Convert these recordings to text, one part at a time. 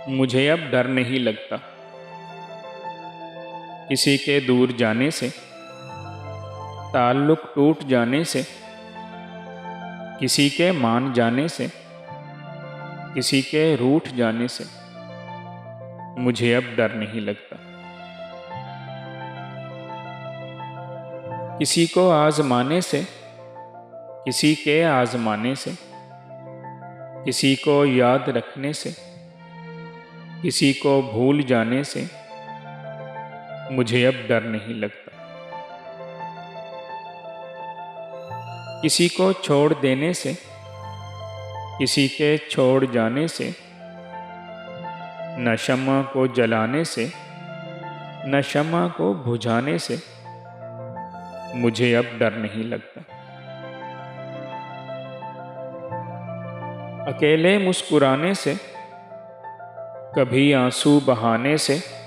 मुझे अब डर नहीं लगता किसी के दूर जाने से, ताल्लुक टूट जाने से, किसी के मान जाने से, किसी के रूठ जाने से। मुझे अब डर नहीं लगता। किसी को आजमाने से, किसी के आजमाने से, किसी को याद रखने से, किसी को भूल जाने से मुझे अब डर नहीं लगता। किसी को छोड़ देने से, किसी के छोड़ जाने से, न शम्मा को जलाने से, न शम्मा को बुझाने से मुझे अब डर नहीं लगता। अकेले मुस्कुराने से, कभी आंसू बहाने से,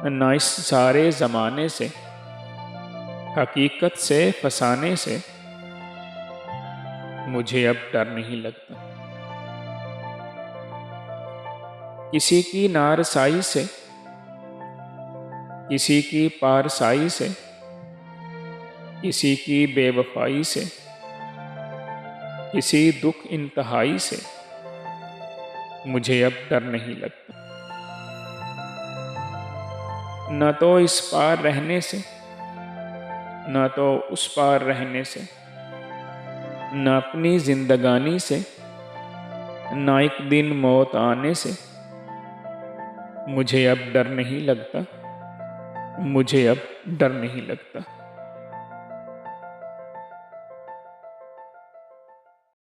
न इस सारे ज़माने से, हकीकत से फसाने से मुझे अब डर नहीं लगता। किसी की नारसाई से, किसी की पारसाई से, किसी की बेवफाई से, किसी दुख इंतहाई से मुझे अब डर नहीं लगता। न तो इस पार रहने से, न तो उस पार रहने से, न अपनी जिंदगानी से, न एक दिन मौत आने से मुझे अब डर नहीं लगता। मुझे अब डर नहीं लगता।